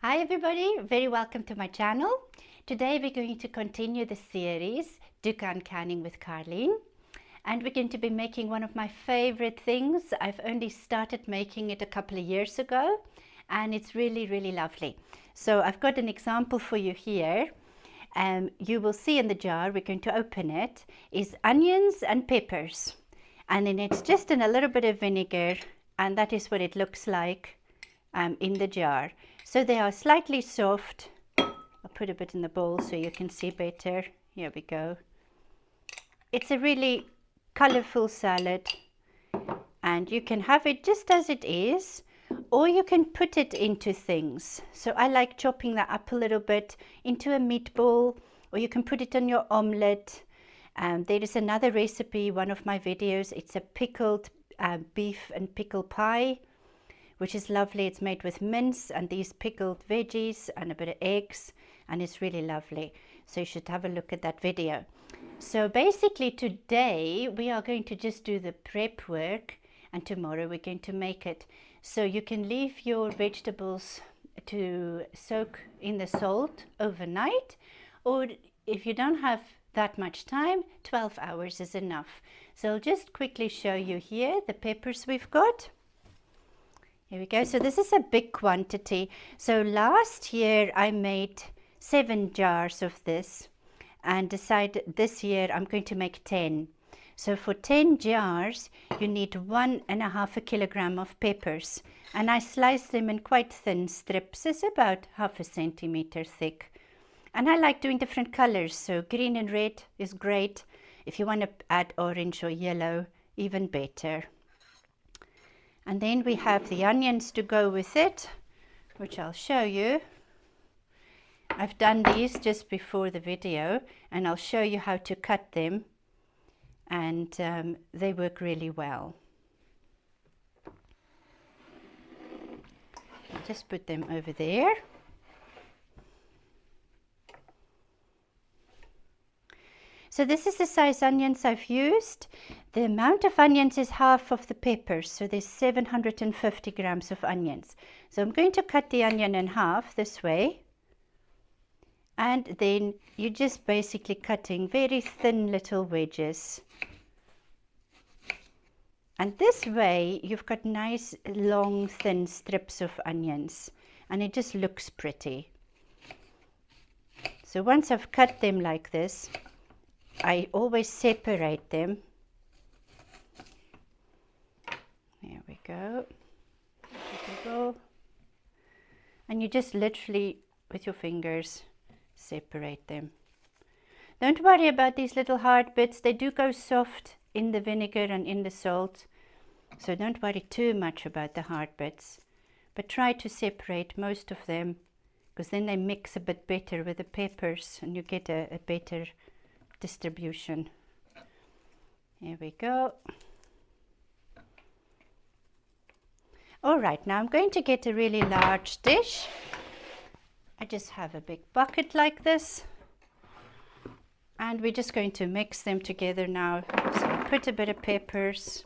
Hi everybody, very welcome to my channel. Today we're going to continue the series Dukan Canning with Carleen, and we're going to be making one of my favorite things. I've only started making it a couple of years ago and it's really lovely. So I've got an example for you here. You will see in the jar, we're going to open it, is onions and peppers, and then it's just in a little bit of vinegar, and that is what it looks like in the jar. So they are slightly soft. I'll put a bit in the bowl so you can see better. Here we go. It's a really colorful salad, and you can have it just as it is, or you can put it into things. So I like chopping that up a little bit into a meatball, or you can put it on your omelette. There is another recipe, one of my videos. It's a pickled beef and pickle pie, which is lovely. It's made with mince and these pickled veggies and a bit of eggs, and it's really lovely. So you should have a look at that video. So basically today we are going to just do the prep work, and tomorrow we're going to make it. So you can leave your vegetables to soak in the salt overnight, or if you don't have that much time, 12 hours is enough. So I'll just quickly show you here the peppers we've got. Here we go. So this is a big quantity. So last year I made 7 jars of this and decided this year I'm going to make 10. So for 10 jars you need 1.5 kilogram of peppers, and I slice them in quite thin strips. It's about 0.5 centimeter thick, and I like doing different colors, so green and red is great. If you want to add orange or yellow, even better. And then we have the onions to go with it, which I'll show you. I've done these just before the video, and I'll show you how to cut them, and they work really well. I'll just put them over there. So this is the size onions I've used. The amount of onions is half of the peppers, so there's 750 grams of onions. So I'm going to cut the onion in half this way, and then you're just basically cutting very thin little wedges. And this way you've got nice long thin strips of onions, and it just looks pretty. So once I've cut them like this, I always separate them. There we go. And you just literally, with your fingers, separate them. Don't worry about these little hard bits. They do go soft in the vinegar and in the salt. So don't worry too much about the hard bits. But try to separate most of them, because then they mix a bit better with the peppers and you get a better distribution. Here we go. All right, now I'm going to get a really large dish. I just have a big bucket like this, and we're just going to mix them together now. So I put a bit of peppers,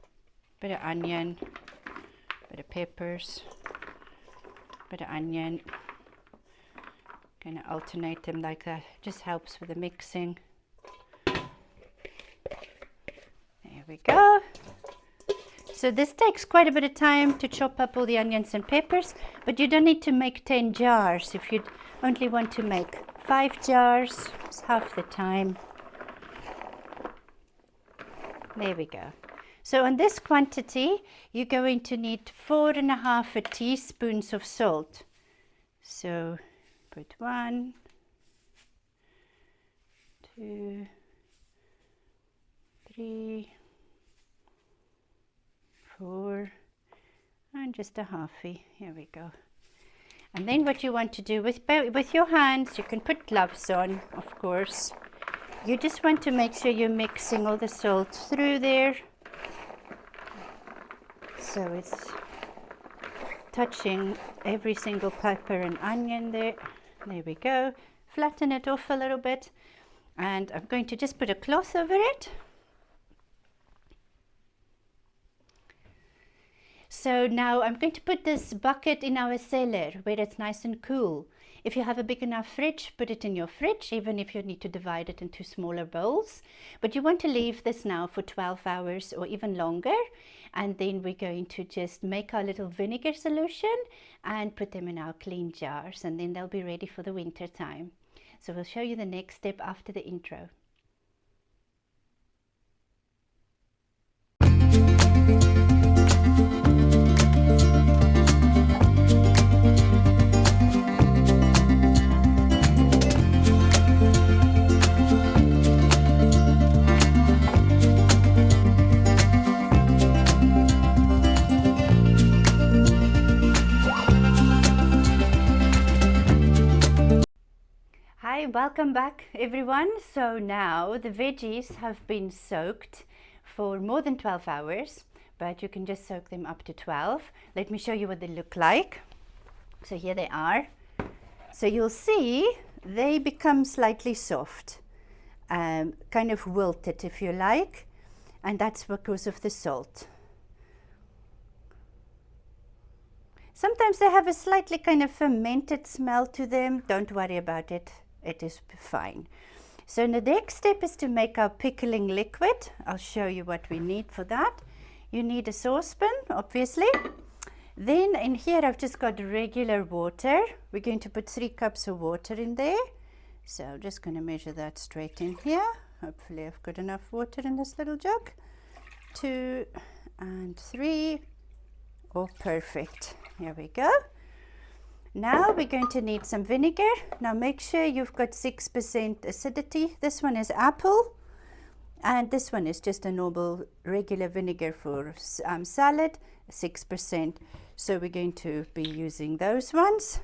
a bit of onion, a bit of peppers, a bit of onion. Kind of alternate them like that. Just helps with the mixing. There we go. So this takes quite a bit of time to chop up all the onions and peppers, but you don't need to make 10 jars. If you only want to make 5 jars, it's half the time. There we go. So on this quantity you're going to need 4.5 teaspoons of salt. So put 1, 2, 3, 4, and just a halfie. Here we go. And then what you want to do with your hands, you can put gloves on, of course. You just want to make sure you're mixing all the salt through there, so it's touching every single pepper and onion there. There we go. Flatten it off a little bit, and I'm going to just put a cloth over it. So now I'm going to put this bucket in our cellar where it's nice and cool. If you have a big enough fridge, put it in your fridge, even if you need to divide it into smaller bowls. But you want to leave this now for 12 hours or even longer. And then we're going to just make our little vinegar solution and put them in our clean jars. And then they'll be ready for the winter time. So we'll show you the next step after the intro. Hi, welcome back everyone. So now the veggies have been soaked for more than 12 hours, but you can just soak them up to 12. Let me show you what they look like. So here they are. So you'll see they become slightly soft, kind of wilted if you like, and that's because of the salt. Sometimes they have a slightly kind of fermented smell to them. Don't worry about it. It is fine. So the next step is to make our pickling liquid. I'll show you what we need for that. You need a saucepan, obviously. Then in here I've just got regular water. We're going to put 3 cups of water in there. So I'm just going to measure that straight in here. Hopefully I've got enough water in this little jug. 2 and 3. Oh, perfect. Here we go. Now we're going to need some vinegar. Now make sure you've got 6% acidity. This one is apple, and this one is just a normal regular vinegar for salad, 6%. So we're going to be using those ones.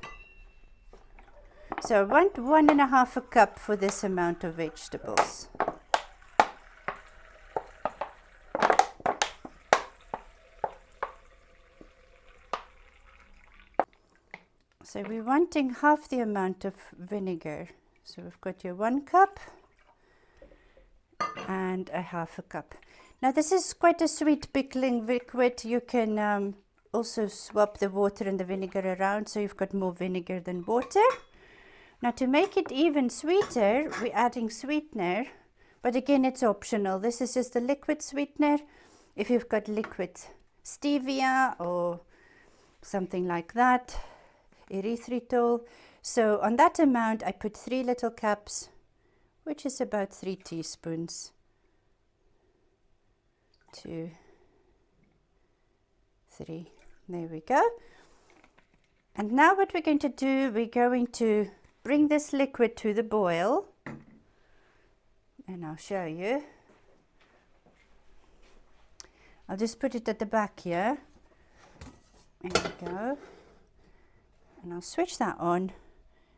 So I want 1.5 cup for this amount of vegetables. So we're wanting half the amount of vinegar. So we've got your 1 cup and a 1/2 cup. Now this is quite a sweet pickling liquid. You can also swap the water and the vinegar around, so you've got more vinegar than water. Now to make it even sweeter, we're adding sweetener, but again it's optional. This is just a liquid sweetener. If you've got liquid stevia or something like that, erythritol. So on that amount I put 3 little cups, which is about 3 teaspoons. 2, 3. There we go. And now what we're going to do, we're going to bring this liquid to the boil, and I'll show you. I'll just put it at the back here. There we go. And I'll switch that on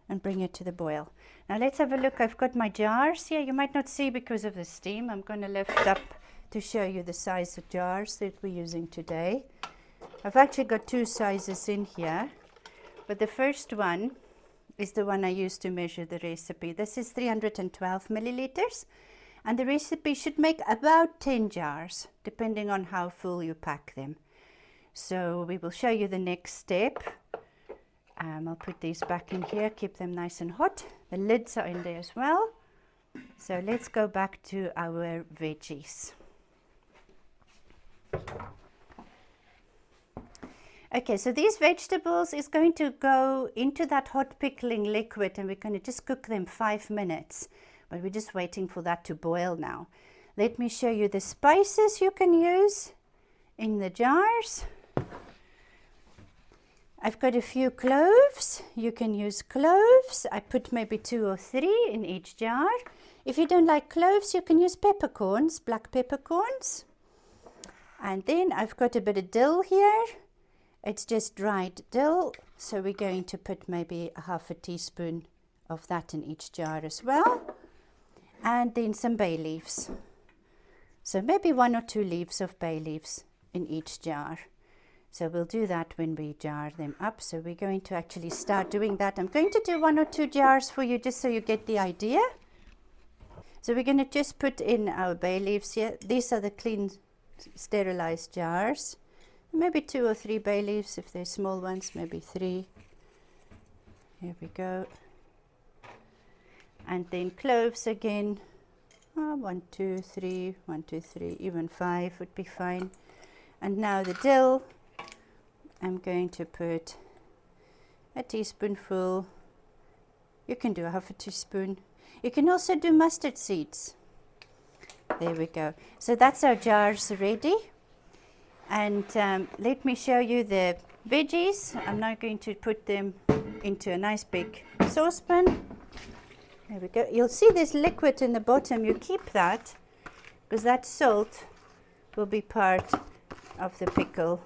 and bring it to the boil. Now let's have a look. I've got my jars here. You might not see because of the steam. I'm going to lift up to show you the size of jars that we're using today. I've actually got 2 sizes in here, but the first one is the one I used to measure the recipe. This is 312 milliliters, and the recipe should make about 10 jars, depending on how full you pack them. So we will show you the next step. I'll put these back in here, keep them nice and hot. The lids are in there as well. So let's go back to our veggies. Okay, so these vegetables is going to go into that hot pickling liquid, and we're going to just cook them 5 minutes. But we're just waiting for that to boil now. Let me show you the spices you can use in the jars. I've got a few cloves. You can use cloves. I put maybe 2 or 3 in each jar. If you don't like cloves, you can use peppercorns, black peppercorns. And then I've got a bit of dill here. It's just dried dill. So we're going to put maybe 1/2 teaspoon of that in each jar as well. And then some bay leaves. So maybe 1 or 2 leaves of bay leaves in each jar. So we'll do that when we jar them up. So we're going to actually start doing that. I'm going to do 1 or 2 jars for you just so you get the idea. So we're going to just put in our bay leaves here. These are the clean, sterilized jars. Maybe 2 or 3 bay leaves if they're small ones, maybe 3. Here we go. And then cloves again. 1, 2, 3, 1, 2, 3, even 5 would be fine. And now the dill, I'm going to put a teaspoonful. You can do half a teaspoon. You can also do mustard seeds. There we go. So that's our jars ready. And let me show you the veggies. I'm now going to put them into a nice big saucepan. There we go. You'll see there's liquid in the bottom. You keep that because that salt will be part of the pickle.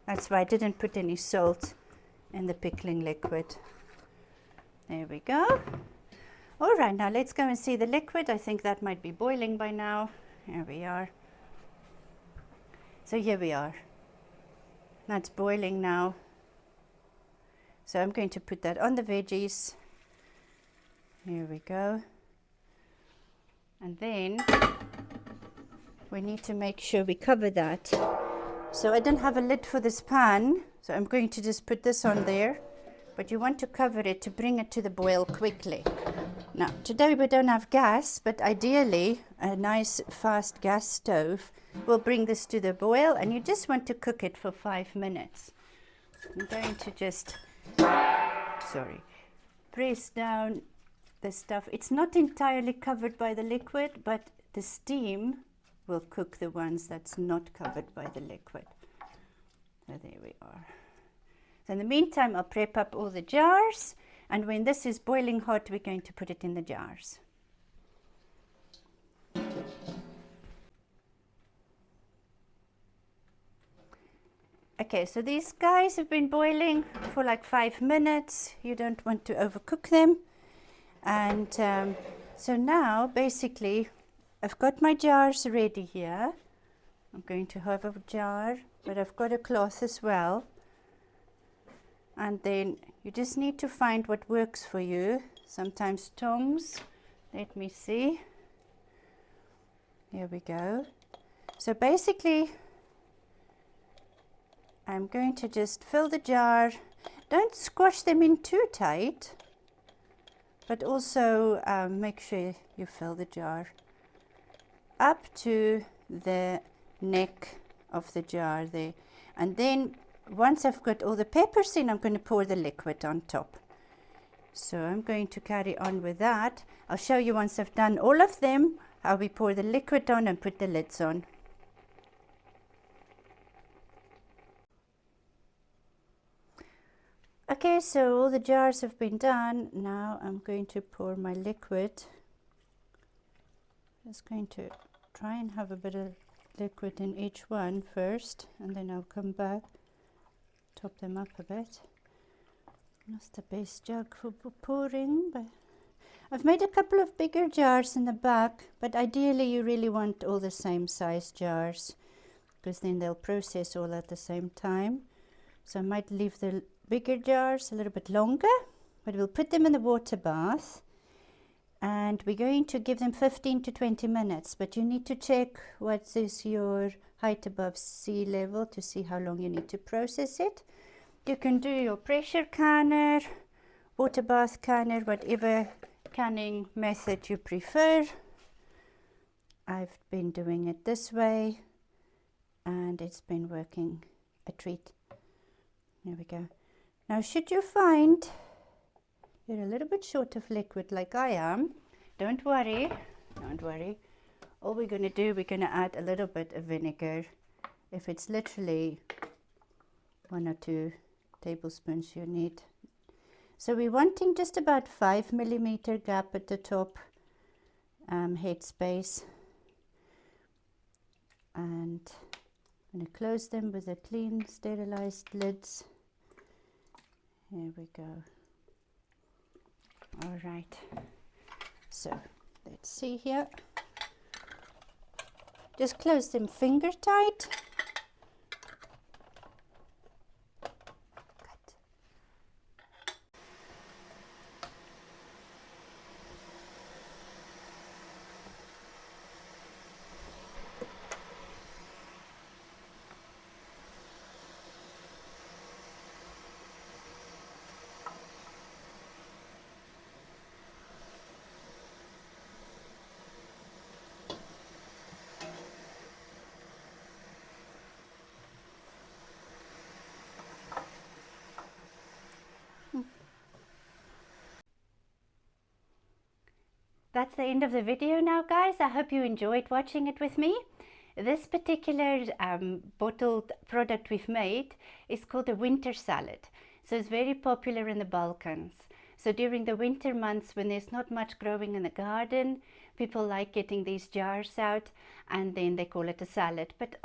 That's why I didn't put any salt in the pickling liquid. There we go. All right, now let's go and see the liquid. I think that might be boiling by now. Here we are. So here we are. That's boiling now. So I'm going to put that on the veggies. Here we go. And then we need to make sure we cover that. So I don't have a lid for this pan, so I'm going to just put this on there. But you want to cover it to bring it to the boil quickly. Now, today we don't have gas, but ideally a nice fast gas stove will bring this to the boil, and you just want to cook it for 5 minutes. I'm going to just, press down the stuff. It's not entirely covered by the liquid, but the steam will cook the ones that's not covered by the liquid. So there we are. So in the meantime, I'll prep up all the jars, and when this is boiling hot, we're going to put it in the jars. Okay, so these guys have been boiling for like 5 minutes. You don't want to overcook them. And so now, basically, I've got my jars ready here. I'm going to have a jar, but I've got a cloth as well. And then you just need to find what works for you. Sometimes tongs. Let me see. Here we go. So basically, I'm going to just fill the jar. Don't squash them in too tight, but also make sure you fill the jar up to the neck of the jar there. And then once I've got all the peppers in, I'm going to pour the liquid on top. So I'm going to carry on with that. I'll show you once I've done all of them, how we pour the liquid on and put the lids on. Okay, so all the jars have been done. Now I'm going to pour my liquid. Just going to try and have a bit of liquid in each one first, and then I'll come back, top them up a bit. That's the best jug for pouring, but I've made a couple of bigger jars in the back, but ideally you really want all the same size jars, because then they'll process all at the same time. So I might leave the bigger jars a little bit longer, but we'll put them in the water bath, and we're going to give them 15 to 20 minutes, but you need to check what is your height above sea level to see how long you need to process it. You can do your pressure canner, water bath canner, whatever canning method you prefer. I've been doing it this way, and it's been working a treat. There we go. Now, should you find you're a little bit short of liquid like I am, don't worry, don't worry. All we're going to do, we're going to add a little bit of vinegar. If it's literally 1 or 2 tablespoons you need. So we're wanting just about 5 millimeter gap at the top head space. And I'm going to close them with a clean, sterilized lids. Here we go. All right. So let's see here. Just close them finger tight. Good. that's the end of the video now, guys. I hope you enjoyed watching it with me. This particular bottled product we've made is called a winter salad. So it's very popular in the Balkans. So during the winter months when there's not much growing in the garden, people like getting these jars out and then they call it a salad. But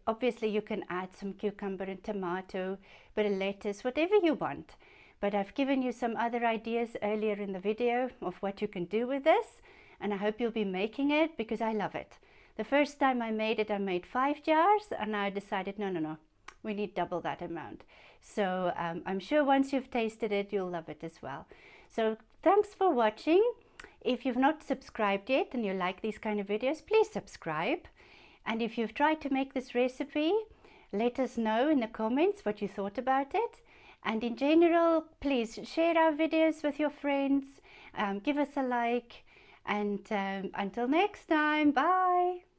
obviously you can add some cucumber and tomato, bit of lettuce, whatever you want. But I've given you some other ideas earlier in the video of what you can do with this, and I hope you'll be making it because I love it. The first time I made it, I made 5 jars, and I decided, no, we need double that amount. So I'm sure once you've tasted it, you'll love it as well. So thanks for watching. If you've not subscribed yet and you like these kind of videos, please subscribe. And if you've tried to make this recipe, let us know in the comments what you thought about it. And in general, please share our videos with your friends, give us a like, and until next time, bye!